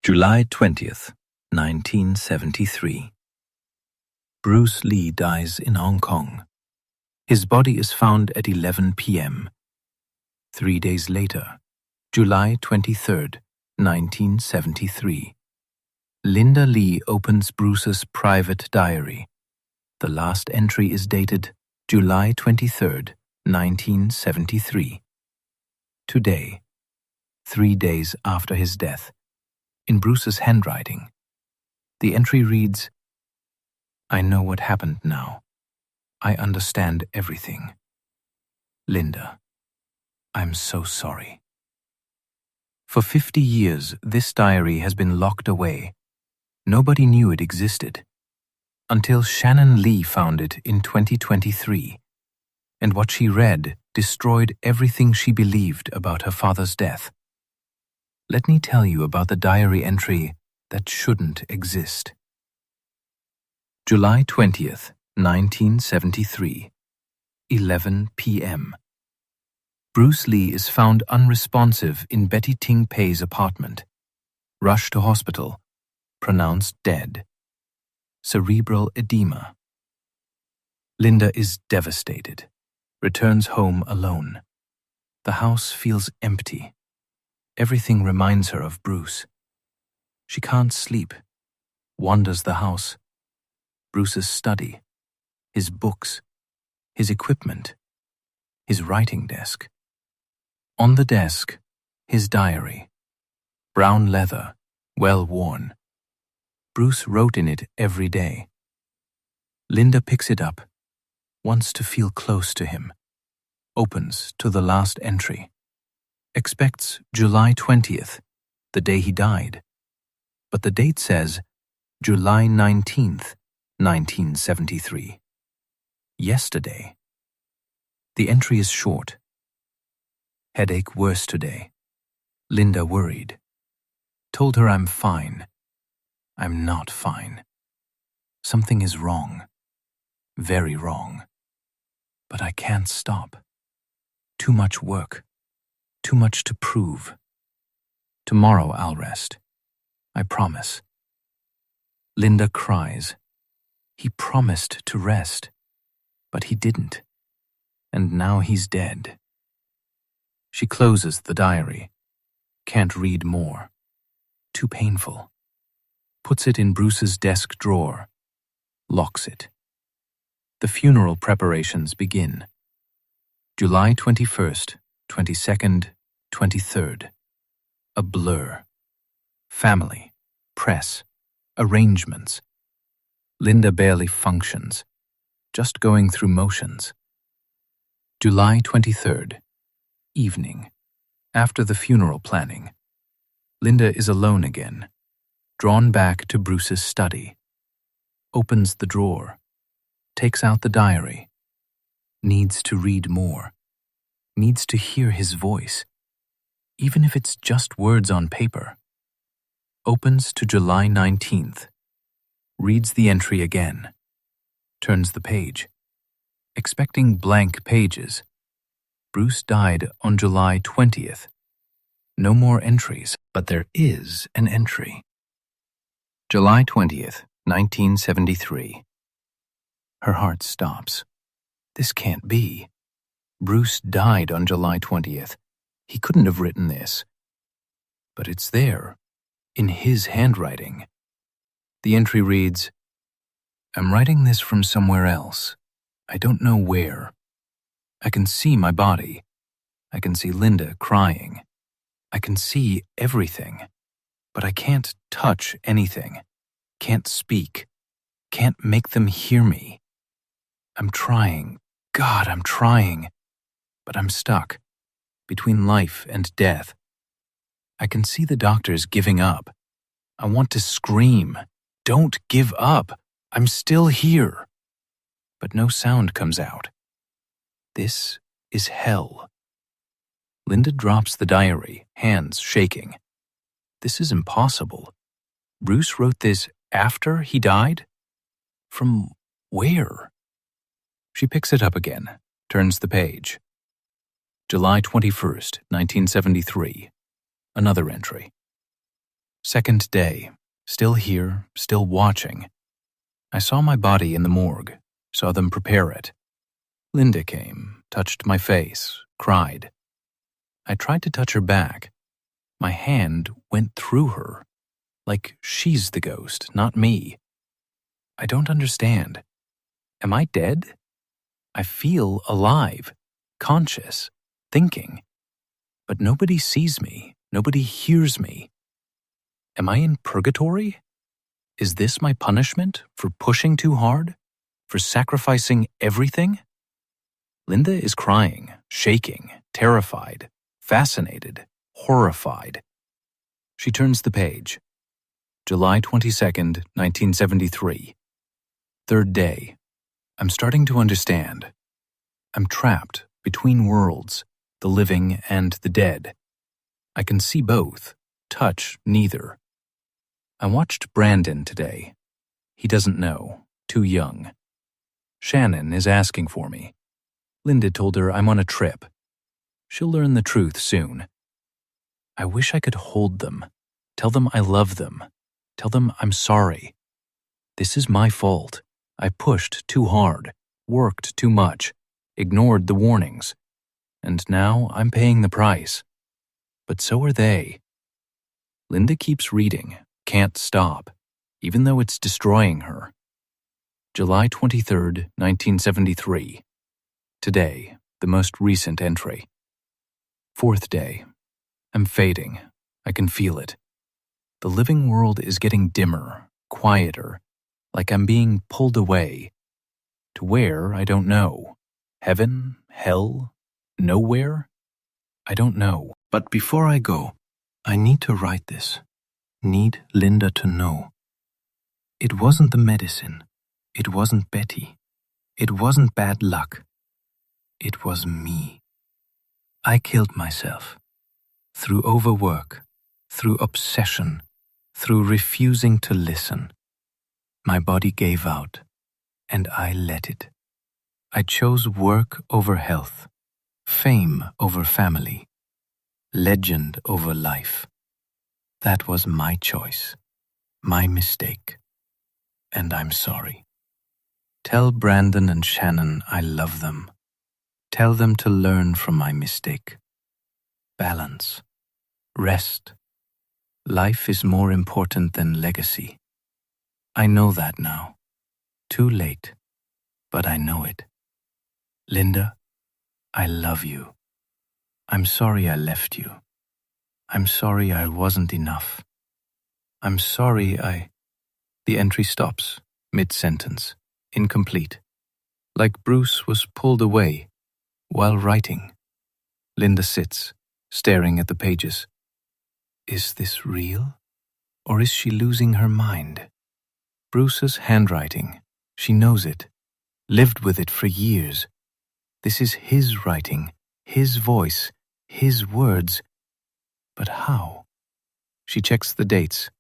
July 20th, 1973. Bruce Lee dies in Hong Kong. His body is found at 11 p.m. 3 days later, July 23rd, 1973. Linda Lee opens Bruce's private diary. The last entry is dated July 23rd, 1973. Today, 3 days after his death, in Bruce's handwriting, the entry reads, "I know what happened now. I understand everything. Linda, I'm so sorry." For 50 years, this diary has been locked away. Nobody knew it existed, until Shannon Lee found it in 2023, and what she read destroyed everything she believed about her father's death. Let me tell you about the diary entry that shouldn't exist. July 20th, 1973, 11 p.m. Bruce Lee is found unresponsive in Betty Ting Pei's apartment. Rushed to hospital. Pronounced dead. Cerebral edema. Linda is devastated. Returns home alone. The house feels empty. Everything reminds her of Bruce. She can't sleep. Wanders the house. Bruce's study. His books. His equipment. His writing desk. On the desk, his diary. Brown leather, well worn. Bruce wrote in it every day. Linda picks it up. Wants to feel close to him. Opens to the last entry. Expects July 20th, the day he died. But the date says July 19th, 1973. Yesterday. The entry is short. Headache worse today. Linda worried. Told her I'm fine. I'm not fine. Something is wrong. Very wrong. But I can't stop. Too much work. Too much to prove. Tomorrow I'll rest. I promise. Linda cries. He promised to rest, but he didn't. And now he's dead. She closes the diary. Can't read more. Too painful. Puts it in Bruce's desk drawer. Locks it. The funeral preparations begin. July 21st, 22nd, 23rd. A blur. Family, press, arrangements. Linda barely functions, just going through motions. July 23rd, evening. After the funeral planning. Linda is alone again, drawn back to Bruce's study. Opens the drawer. Takes out the diary. Needs to read more. Needs to hear his voice, even if it's just words on paper. Opens to July 19th. Reads the entry again. Turns the page. Expecting blank pages. Bruce died on July 20th. No more entries, but there is an entry. July 20th, 1973. Her heart stops. This can't be. Bruce died on July 20th. He couldn't have written this. But it's there, in his handwriting. The entry reads, "I'm writing this from somewhere else. I don't know where. I can see my body. I can see Linda crying. I can see everything. But I can't touch anything. Can't speak. Can't make them hear me. I'm trying. God, I'm trying. But I'm stuck. Between life and death. I can see the doctors giving up. I want to scream. Don't give up. I'm still here." But no sound comes out. This is hell. Linda drops the diary, hands shaking. This is impossible. Bruce wrote this after he died? From where? She picks it up again, turns the page. July 21st, 1973. Another entry. Second day. Still here, still watching. I saw my body in the morgue, saw them prepare it. Linda came, touched my face, cried. I tried to touch her back. My hand went through her, like she's the ghost, not me. I don't understand. Am I dead? I feel alive, conscious, thinking. But nobody sees me, nobody hears me. Am I in purgatory? Is this my punishment for pushing too hard? For sacrificing everything? Linda is crying, shaking, terrified, fascinated, horrified. She turns the page. July 22nd, 1973. Third day. I'm starting to understand. I'm trapped between worlds, the living and the dead. I can see both, touch neither. I watched Brandon today. He doesn't know, too young. Shannon is asking for me. Linda told her I'm on a trip. She'll learn the truth soon. I wish I could hold them, tell them I love them, tell them I'm sorry. This is my fault. I pushed too hard, worked too much, ignored the warnings, and now I'm paying the price. But so are they. Linda keeps reading, can't stop, even though it's destroying her. July 23rd, 1973. Today, the most recent entry. Fourth day. I'm fading. I can feel it. The living world is getting dimmer, quieter, like I'm being pulled away. To where, I don't know. Heaven? Hell? Nowhere? I don't know. But before I go, I need to write this. Need Linda to know. It wasn't the medicine. It wasn't Betty. It wasn't bad luck. It was me. I killed myself. Through overwork, through obsession, through refusing to listen. My body gave out, and I let it. I chose work over health, fame over family, legend over life. That was my choice, my mistake, and I'm sorry. Tell Brandon and Shannon I love them. Tell them to learn from my mistake. Balance, rest. Life is more important than legacy. I know that now. Too late, but I know it. Linda, I love you. I'm sorry I left you. I'm sorry I wasn't enough. I'm sorry I... The entry stops, mid-sentence, incomplete. Like Bruce was pulled away while writing. Linda sits, staring at the pages. Is this real? Or is she losing her mind? Bruce's handwriting. She knows it. Lived with it for years. This is his writing, his voice, his words. But how? She checks the dates.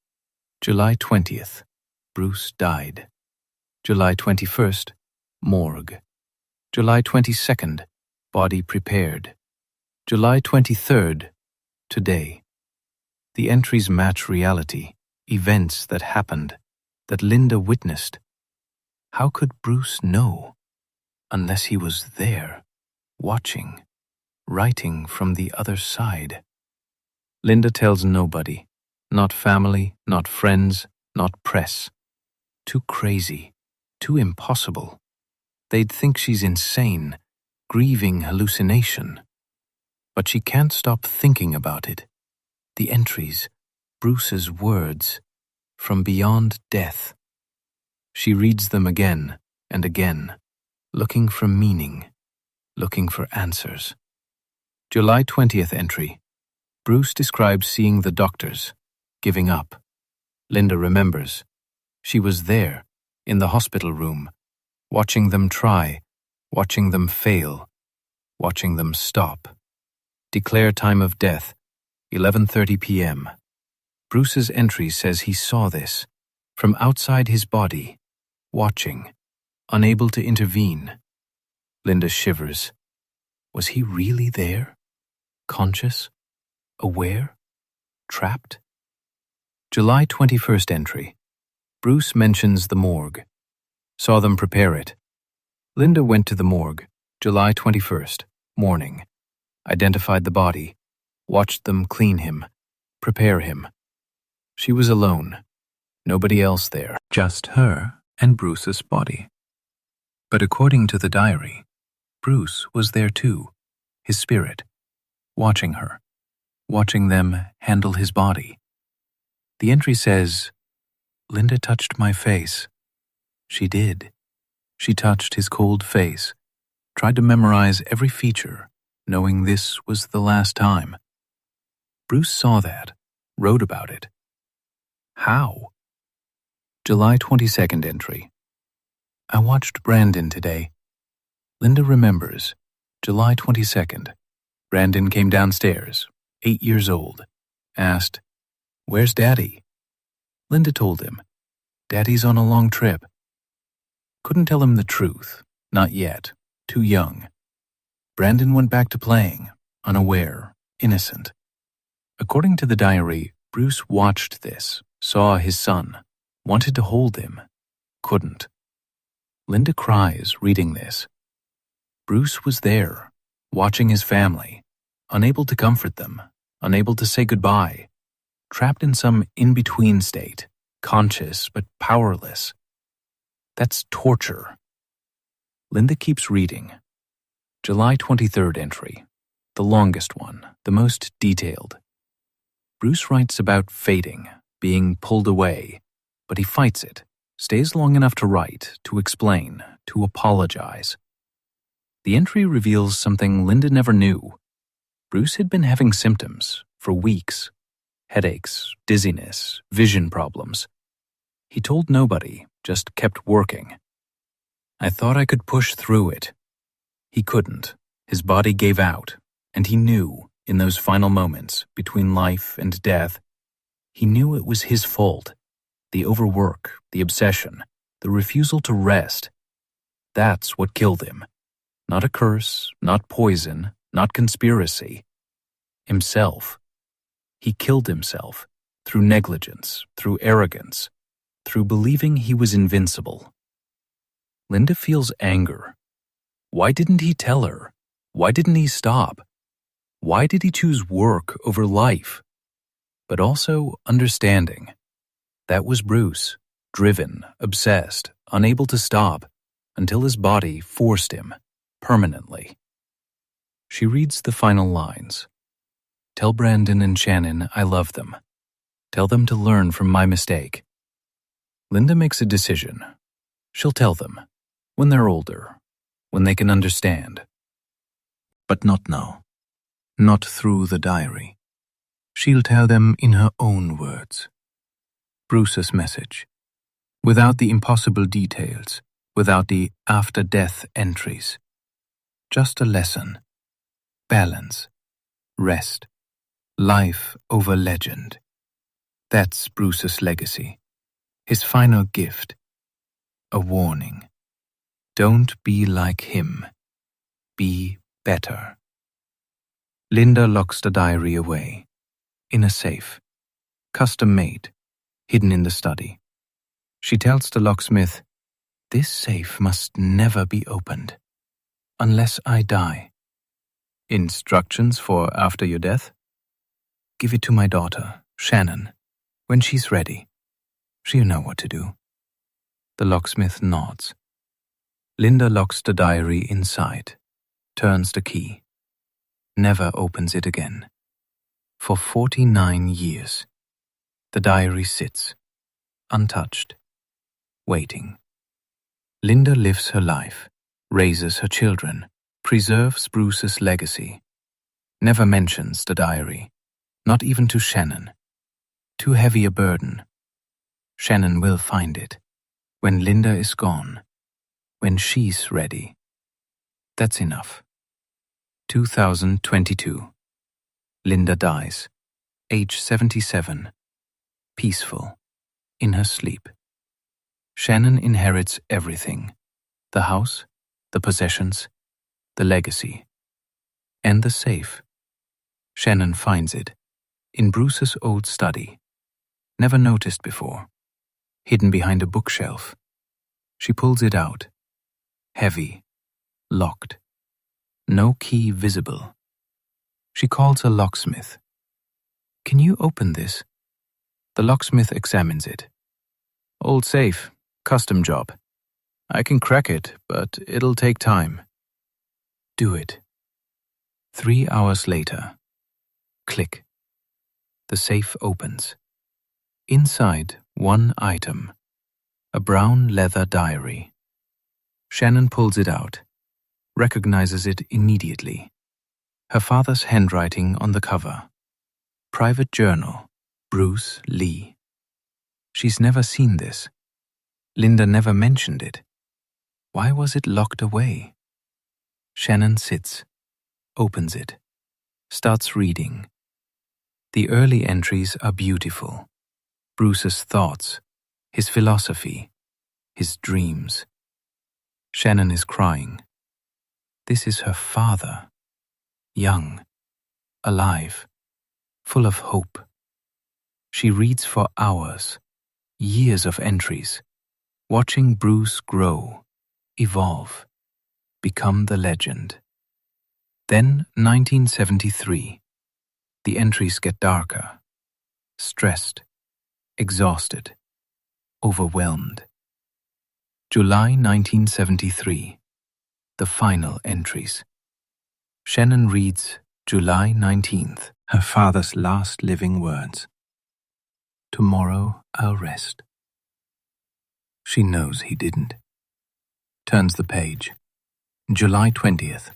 July 20th. Bruce died. July 21st. Morgue. July 22nd. Body prepared. July 23rd. Today. The entries match reality, events that happened, that Linda witnessed. How could Bruce know? Unless he was there, watching, writing from the other side. Linda tells nobody, not family, not friends, not press. Too crazy, too impossible. They'd think she's insane, grieving hallucination. But she can't stop thinking about it. The entries, Bruce's words, from beyond death. She reads them again and again, looking for meaning, looking for answers. July 20th entry. Bruce describes seeing the doctors, giving up. Linda remembers. She was there, in the hospital room, watching them try, watching them fail, watching them stop. Declare time of death, 11:30 p.m. Bruce's entry says he saw this, from outside his body, watching, unable to intervene. Linda shivers. Was he really there? Conscious? Aware? Trapped? July 21st entry. Bruce mentions the morgue. Saw them prepare it. Linda went to the morgue, July 21st, morning. Identified the body. Watched them clean him. Prepare him. She was alone. Nobody else there. Just her and Bruce's body. But according to the diary, Bruce was there too, his spirit, watching her, watching them handle his body. The entry says, Linda touched my face. She did. She touched his cold face, tried to memorize every feature, knowing this was the last time. Bruce saw that, wrote about it. How? July 22nd entry. I watched Brandon today. Linda remembers, July 22nd. Brandon came downstairs, 8 years old, asked, Where's Daddy? Linda told him, Daddy's on a long trip. Couldn't tell him the truth, not yet, too young. Brandon went back to playing, unaware, innocent. According to the diary, Bruce watched this, saw his son, wanted to hold him, couldn't. Linda cries reading this. Bruce was there, watching his family, unable to comfort them, unable to say goodbye, trapped in some in-between state, conscious but powerless. That's torture. Linda keeps reading. July 23rd entry, the longest one, the most detailed. Bruce writes about fading, being pulled away, but he fights it, stays long enough to write, to explain, to apologize. The entry reveals something Linda never knew. Bruce had been having symptoms for weeks. Headaches, dizziness, vision problems. He told nobody, just kept working. I thought I could push through it. He couldn't. His body gave out, and he knew, in those final moments between life and death, he knew it was his fault. The overwork, the obsession, the refusal to rest. That's what killed him. Not a curse, not poison, not conspiracy. Himself. He killed himself through negligence, through arrogance, through believing he was invincible. Linda feels anger. Why didn't he tell her? Why didn't he stop? Why did he choose work over life? But also understanding. That was Bruce, driven, obsessed, unable to stop, until his body forced him, permanently. She reads the final lines. Tell Brandon and Shannon I love them. Tell them to learn from my mistake. Linda makes a decision. She'll tell them, when they're older, when they can understand. But not now. Not through the diary. She'll tell them in her own words. Bruce's message. Without the impossible details, without the after-death entries. Just a lesson. Balance. Rest. Life over legend. That's Bruce's legacy. His final gift. A warning. Don't be like him. Be better. Linda locks the diary away. In a safe. Custom-made. Hidden in the study. She tells the locksmith, This safe must never be opened. Unless I die. Instructions for after your death? Give it to my daughter, Shannon. When she's ready. She'll know what to do. The locksmith nods. Linda locks the diary inside. Turns the key. Never opens it again. For 49 years. The diary sits, untouched, waiting. Linda lives her life, raises her children, preserves Bruce's legacy. Never mentions the diary, not even to Shannon. Too heavy a burden. Shannon will find it, when Linda is gone, when she's ready. That's enough. 2022. Linda dies, age 77. Peaceful, in her sleep. Shannon inherits everything. The house, the possessions, the legacy. And the safe. Shannon finds it, in Bruce's old study. never noticed before, hidden behind a bookshelf. She pulls it out. Heavy, locked. No key visible. She calls a locksmith. "Can you open this?" The locksmith examines it. "Old safe, custom job. I can crack it, but it'll take time." "Do it." 3 hours later. Click. The safe opens. Inside, one item. A brown leather diary. Shannon pulls it out, recognizes it immediately. Her father's handwriting on the cover. Private journal, Bruce Lee. She's never seen this. Linda never mentioned it. Why was it locked away? Shannon sits, opens it, starts reading. The early entries are beautiful. Bruce's thoughts, his philosophy, his dreams. Shannon is crying. This is her father. Young, alive, full of hope. She reads for hours, years of entries, watching Bruce grow, evolve, become the legend. Then 1973. The entries get darker. Stressed, exhausted, overwhelmed. July 1973. The final entries. Shannon reads July 19th, her father's last living words. "Tomorrow I'll rest." She knows he didn't. Turns the page. July 20th.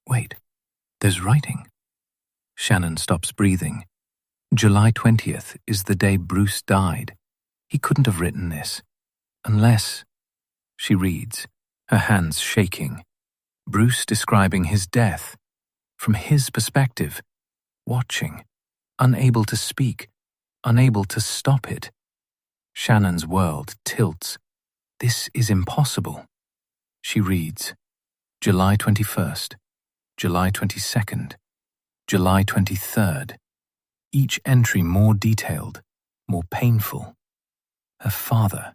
Wait, there's writing. Shannon stops breathing. July 20th is the day Bruce died. He couldn't have written this. Unless... She reads, her hands shaking. Bruce describing his death. From his perspective. Watching. Unable to speak. Unable to stop it. Shannon's world tilts. This is impossible. She reads, July 21st, July 22nd, July 23rd. Each entry more detailed, more painful. Her father,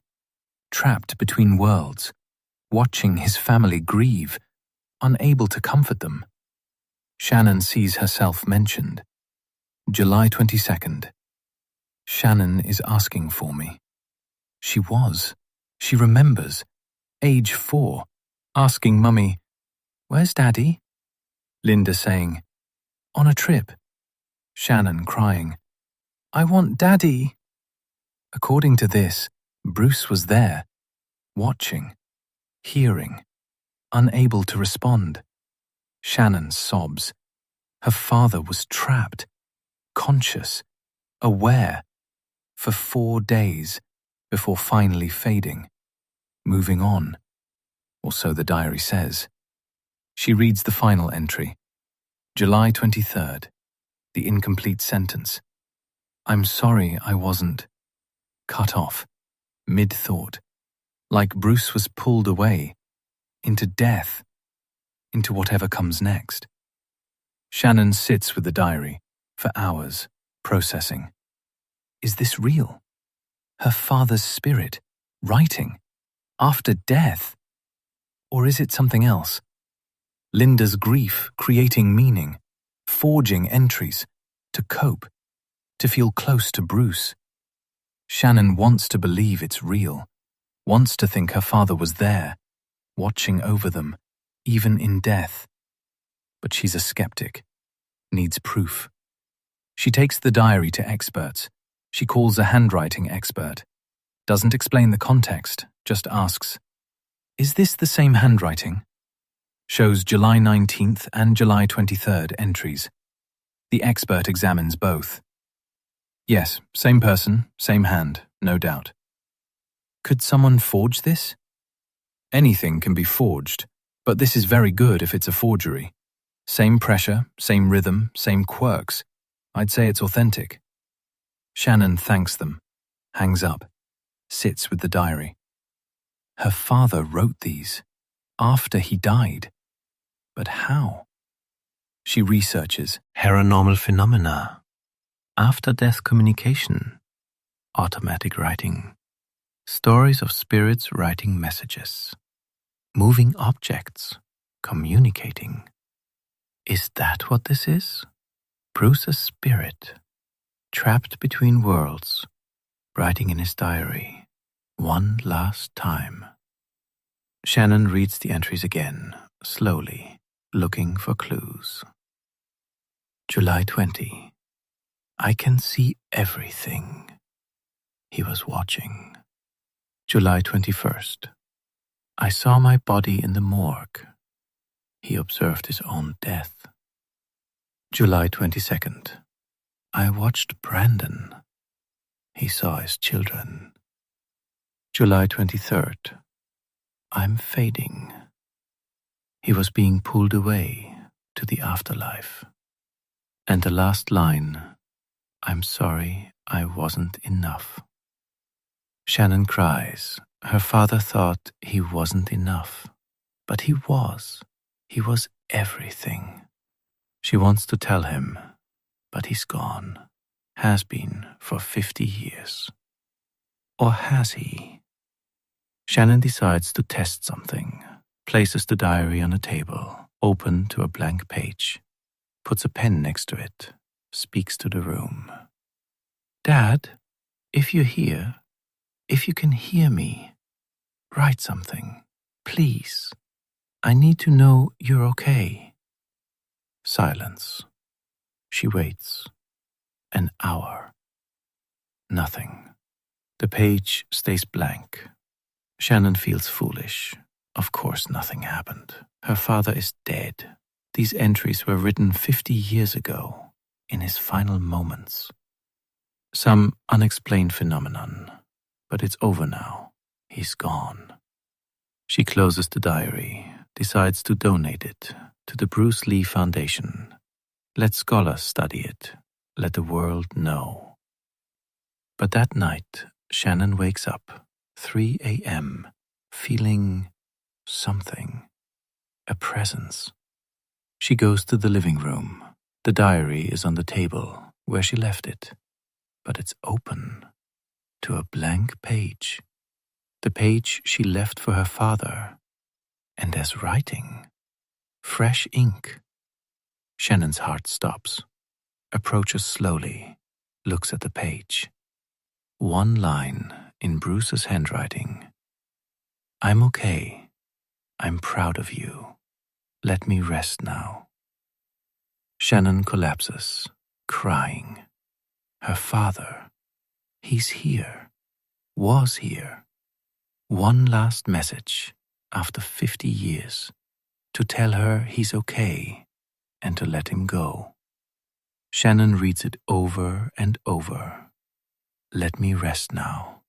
trapped between worlds, watching his family grieve, unable to comfort them. Shannon sees herself mentioned. July 22nd. Shannon is asking for me. She was. She remembers. Age 4. Asking Mummy, "Where's Daddy?" Linda saying, "On a trip." Shannon crying, "I want Daddy." According to this, Bruce was there, watching, hearing, unable to respond. Shannon sobs. Her father was trapped, conscious, aware, for 4 days before finally fading, moving on, or so the diary says. She reads the final entry. July 23rd, the incomplete sentence. "I'm sorry I wasn't." Cut off, mid-thought, like Bruce was pulled away, into death, into whatever comes next. Shannon sits with the diary for hours, processing. Is this real? Her father's spirit, writing, after death? Or is it something else? Linda's grief creating meaning, forging entries, to cope, to feel close to Bruce. Shannon wants to believe it's real, wants to think her father was there, watching over them, even in death. But she's a skeptic, needs proof. She takes the diary to experts. She calls a handwriting expert. Doesn't explain the context, just asks, "Is this the same handwriting?" Shows July 19th and July 23rd entries. The expert examines both. Yes, same person, same hand, no doubt. Could someone forge this? Anything can be forged, but this is very good if it's a forgery. Same pressure, same rhythm, same quirks. I'd say it's authentic. Shannon thanks them, hangs up, sits with the diary. Her father wrote these, after he died. But how? She researches paranormal phenomena, after-death communication, Automatic writing. Stories of spirits writing messages. Moving objects. Communicating. Is that what this is? Bruce's spirit, trapped between worlds, writing in his diary, one last time. Shannon reads the entries again, slowly, looking for clues. July 20. I can see everything. He was watching. July 21st. I saw my body in the morgue. He observed his own death. July 22nd. I watched Brandon. He saw his children. July 23rd. I'm fading. He was being pulled away to the afterlife. And the last line, I'm sorry I wasn't enough. Shannon cries. Her father thought he wasn't enough, but he was. He was everything. She wants to tell him, but he's gone. Has been for 50 years. Or has he? Shannon decides to test something, places the diary on a table, open to a blank page, puts a pen next to it, speaks to the room. Dad, if you're here, if you can hear me, write something, please. I need to know you're okay. Silence. She waits. An hour. Nothing. The page stays blank. Shannon feels foolish. Of course nothing happened. Her father is dead. These entries were written 50 years ago, in his final moments. Some unexplained phenomenon, but it's over now. He's gone. She closes the diary, decides to donate it to the Bruce Lee Foundation. Let scholars study it. Let the world know. But that night, Shannon wakes up, 3 a.m., feeling something, a presence. She goes to the living room. The diary is on the table where she left it, but it's open to a blank page. The page she left for her father, and there's writing. Fresh ink. Shannon's heart stops, approaches slowly, looks at the page. One line in Bruce's handwriting. I'm okay. I'm proud of you. Let me rest now. Shannon collapses, crying. Her father. He's here. Was here. One last message, after 50 years, to tell her he's okay and to let him go. Shannon reads it over and over. Let me rest now.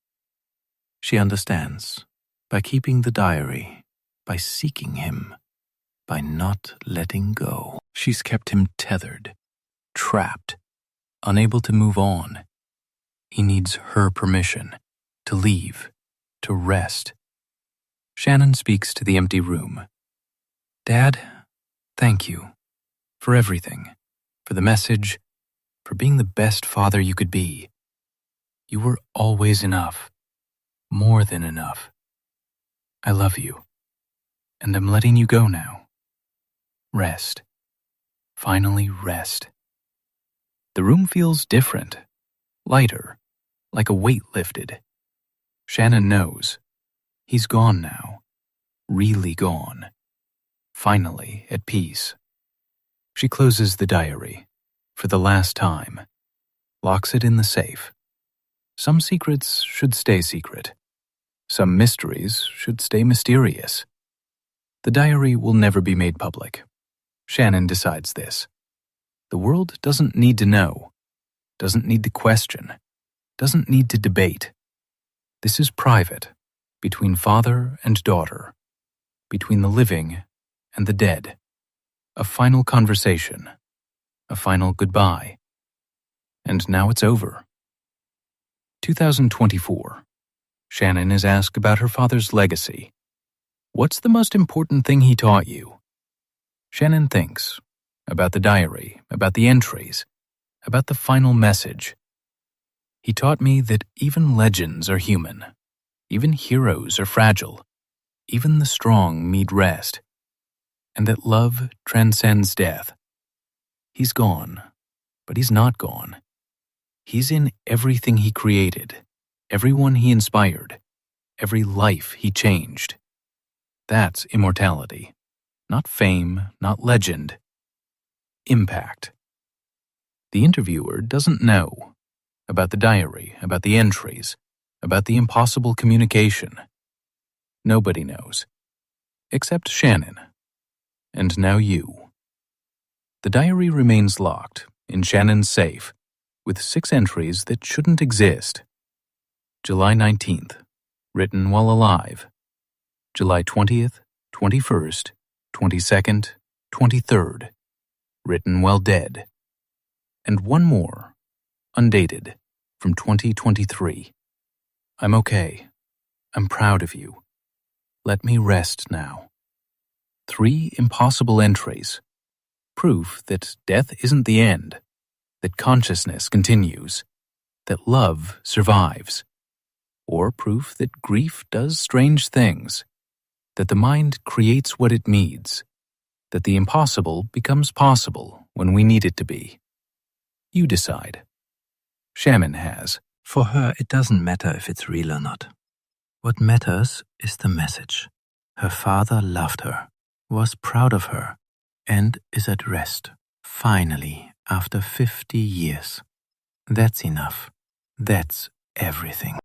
She understands, by keeping the diary, by seeking him, by not letting go. She's kept him tethered, trapped, unable to move on. He needs her permission to leave, to rest. Shannon speaks to the empty room. Dad, thank you for everything, for the message, for being the best father you could be. You were always enough, more than enough. I love you, and I'm letting you go now. Rest. Finally rest. The room feels different, lighter, like a weight lifted. Shannon knows. He's gone now. Really gone. Finally at peace. She closes the diary, for the last time, locks it in the safe. Some secrets should stay secret. Some mysteries should stay mysterious. The diary will never be made public. Shannon decides this. The world doesn't need to know, doesn't need to question, doesn't need to debate. This is private, between father and daughter, between the living and the dead. A final conversation, a final goodbye. And now it's over. 2024. Shannon is asked about her father's legacy. What's the most important thing he taught you? Shannon thinks about the diary, about the entries, about the final message. He taught me that even legends are human, even heroes are fragile, even the strong need rest, and that love transcends death. He's gone, but he's not gone. He's in everything he created, everyone he inspired, every life he changed. That's immortality. Not fame, not legend. Impact. The interviewer doesn't know about the diary, about the entries, about the impossible communication. Nobody knows, except Shannon. And now you. The diary remains locked in Shannon's safe, with 6 entries that shouldn't exist. July 19th, written while alive. July 20th, 21st, 22nd, 23rd, written while dead. And one more, undated, from 2023. I'm okay. I'm proud of you. Let me rest now. 3 impossible entries. Proof that death isn't the end, that consciousness continues, that love survives. Or proof that grief does strange things, that the mind creates what it needs, that the impossible becomes possible when we need it to be. You decide. Shannon has. For her, it doesn't matter if it's real or not. What matters is the message. Her father loved her, was proud of her, and is at rest, finally, after 50 years. That's enough. That's everything.